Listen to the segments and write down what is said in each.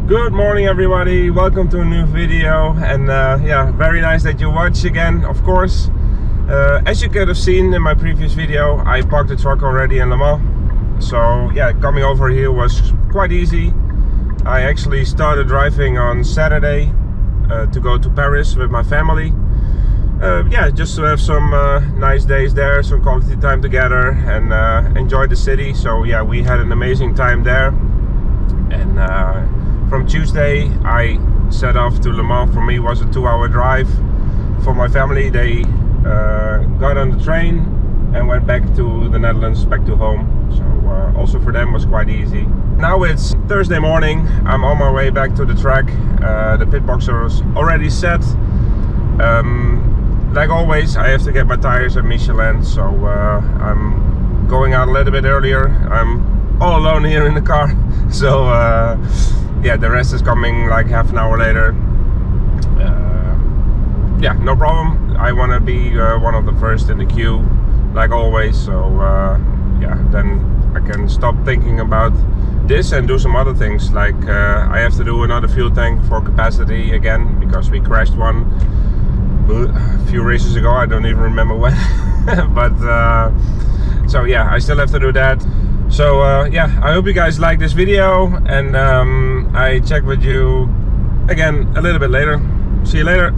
Good morning everybody, welcome to a new video, and yeah, very nice that you watch again, of course. As you could have seen in my previous video, I parked the truck already in Le Mans. So yeah, coming over here was quite easy. I actually started driving on Saturday to go to Paris with my family. Yeah, just to have some nice days there, some quality time together, and enjoy the city. So yeah, we had an amazing time there. And from Tuesday I set off to Le Mans. For me it was a 2-hour drive. For my family, they got on the train and went back to the Netherlands, back to home. So also for them was quite easy. Now it's Thursday morning, I'm on my way back to the track. The pit box is already set. Like always, I have to get my tires at Michelin, so I'm going out a little bit earlier. I'm all alone here in the car, so yeah, the rest is coming like half an hour later. Yeah, no problem. I want to be one of the first in the queue, like always. So yeah, then I can stop thinking about this and do some other things. Like I have to do another fuel tank for capacity again, because we crashed one a few races ago. I don't even remember when. But so yeah, I still have to do that. So yeah, I hope you guys like this video, and I check with you again a little bit later. See you later.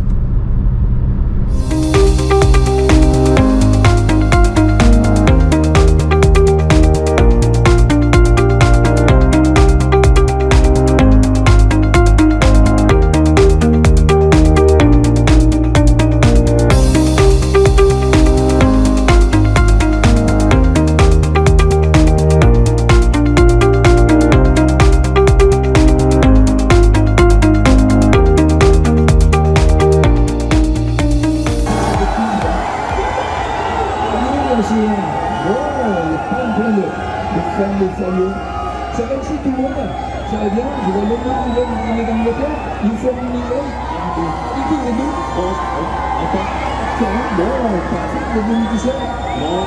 Ça va ici tout le monde, ça va bien, je vois le monde, on est dans le moteur, il faut un minimum, il faut les deux, attends, bon, parfait, le demi tout seul, bon.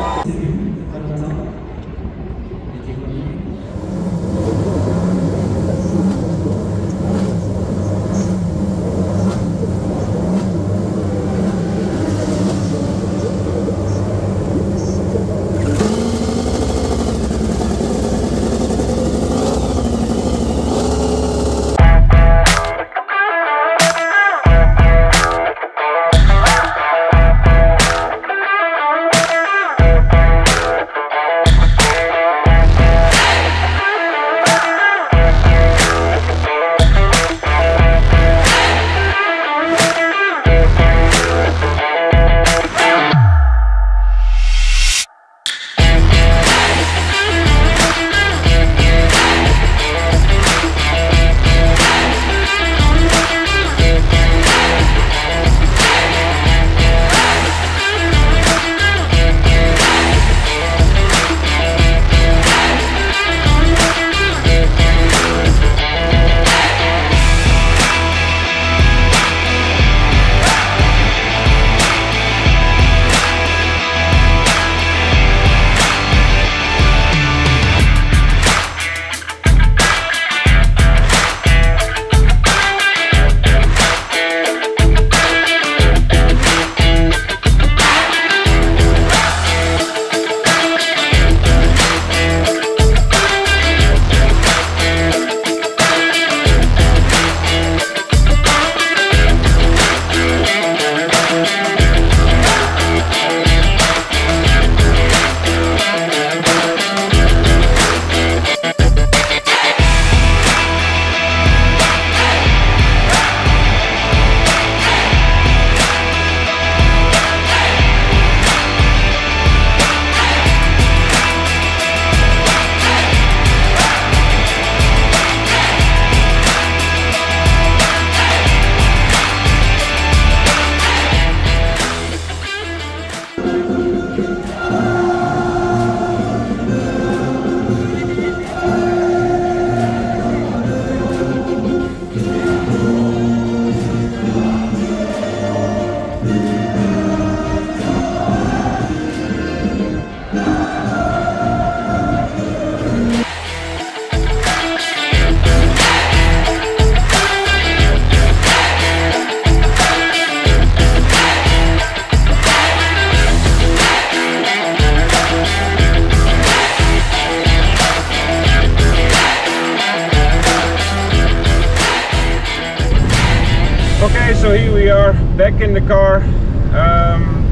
So here we are back in the car.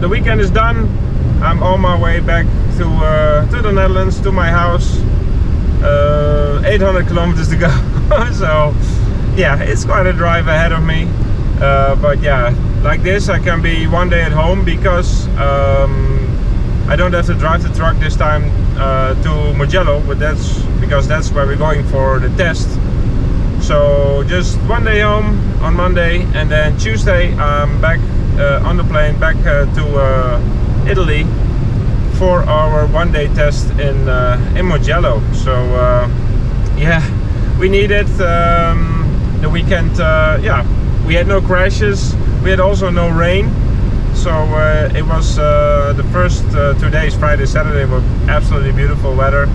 The weekend is done. I'm on my way back to the Netherlands, to my house. 800 kilometers to go. So yeah, it's quite a drive ahead of me. But yeah, like this I can be one day at home because I don't have to drive the truck this time to Mugello, but that's because that's where we're going for the test. So just one day home on Monday, and then Tuesday I'm back on the plane back to Italy for our one-day test in Mugello. So yeah, we needed the weekend. Yeah, we had no crashes. We had also no rain. So it was the first 2 days, Friday, Saturday, were absolutely beautiful weather.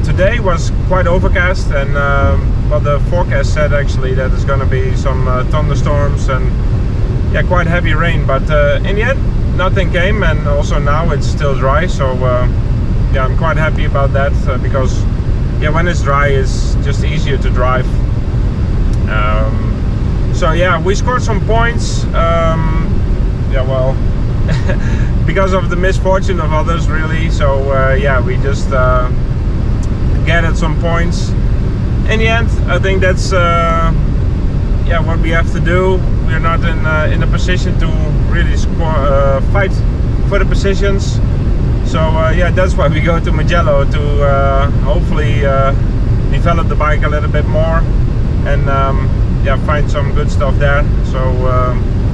Today was quite overcast, and well, the forecast said actually that there's going to be some thunderstorms and yeah, quite heavy rain. But in the end, nothing came, and also now it's still dry. So yeah, I'm quite happy about that because yeah, when it's dry, it's just easier to drive. So yeah, we scored some points. Yeah, well, because of the misfortune of others, really. So yeah, we just gathered some points. In the end, I think that's yeah, what we have to do. We're not in a position to really score, fight for the positions. So yeah, that's why we go to Mugello, to hopefully develop the bike a little bit more and yeah, find some good stuff there. So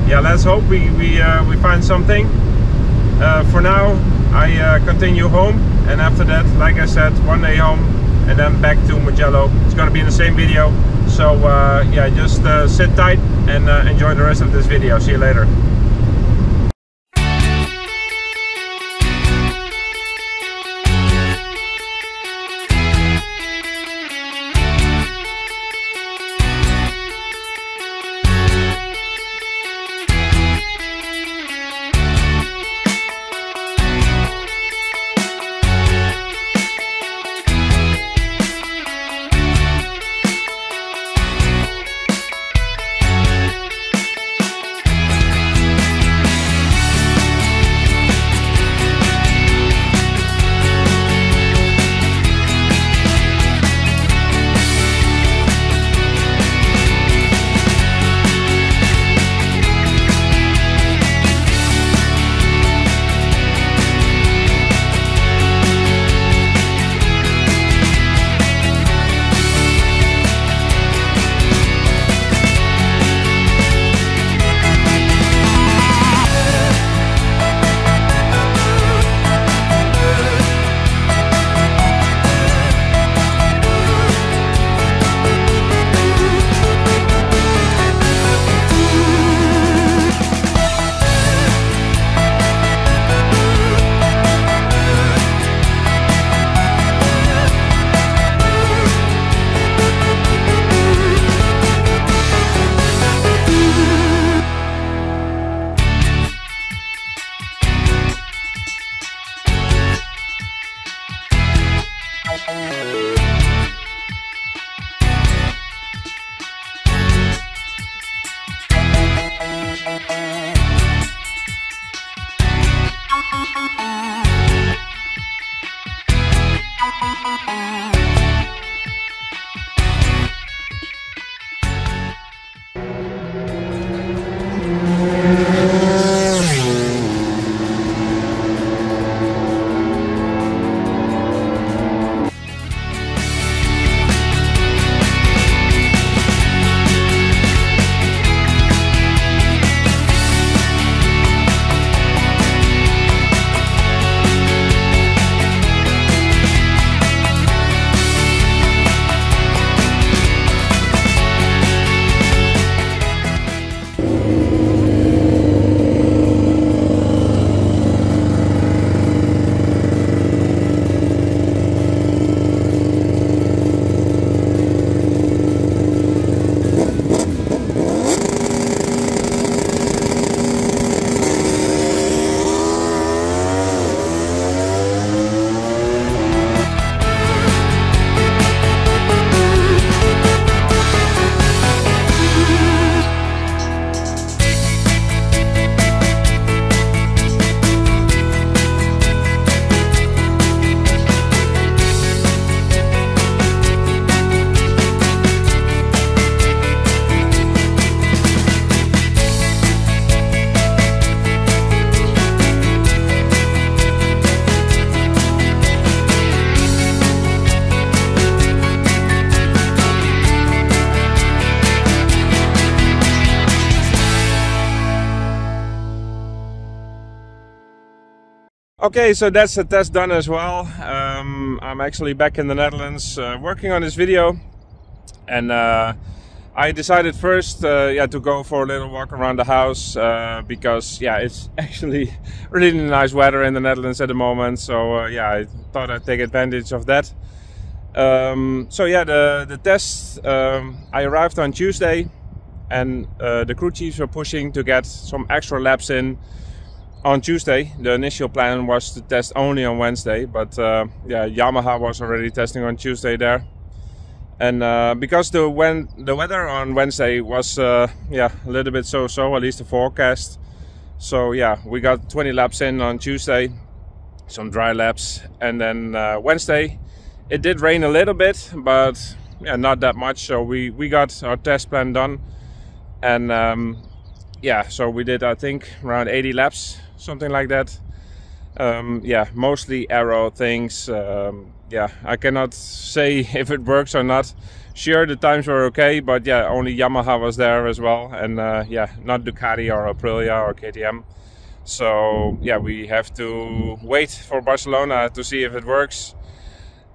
yeah, let's hope we find something. For now, I continue home, and after that, like I said, one day home and then back to Mugello. It's going to be in the same video. So yeah, just sit tight and enjoy the rest of this video. See you later. Okay, so that's the test done as well. I'm actually back in the Netherlands working on this video, and I decided first to go for a little walk around the house because it's actually really nice weather in the Netherlands at the moment. So I thought I'd take advantage of that. The test, I arrived on Tuesday, and the crew chiefs were pushing to get some extra laps in on Tuesday. The initial plan was to test only on Wednesday, but Yamaha was already testing on Tuesday there. And because the weather on Wednesday was a little bit so-so, at least the forecast. So we got 20 laps in on Tuesday, some dry laps, and then Wednesday it did rain a little bit, but not that much. So we got our test plan done, and so we did, I think, around 80 laps, something like that. Mostly aero things. I cannot say if it works or not. Sure, the times were okay, but only Yamaha was there as well, and not Ducati or Aprilia or KTM. So we have to wait for Barcelona to see if it works.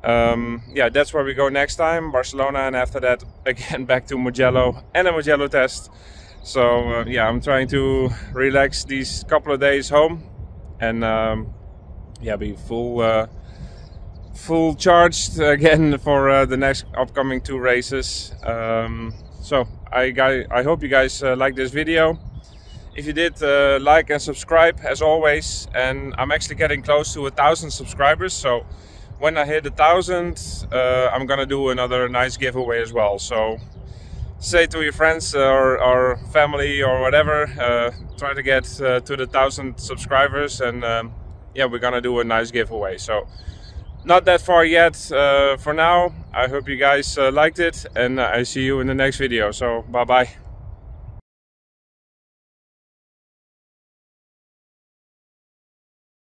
That's where we go next time, Barcelona, and after that again back to Mugello and a Mugello test. So I'm trying to relax these couple of days home, and be full charged again for the next upcoming 2 races. So I hope you guys like this video. If you did, like and subscribe as always. And I'm actually getting close to 1,000 subscribers, so when I hit 1,000 I'm gonna do another nice giveaway as well. So say to your friends or family or whatever, try to get to the 1,000 subscribers, and we're gonna do a nice giveaway. So not that far yet for now. I hope you guys liked it, and I see you in the next video. So bye bye.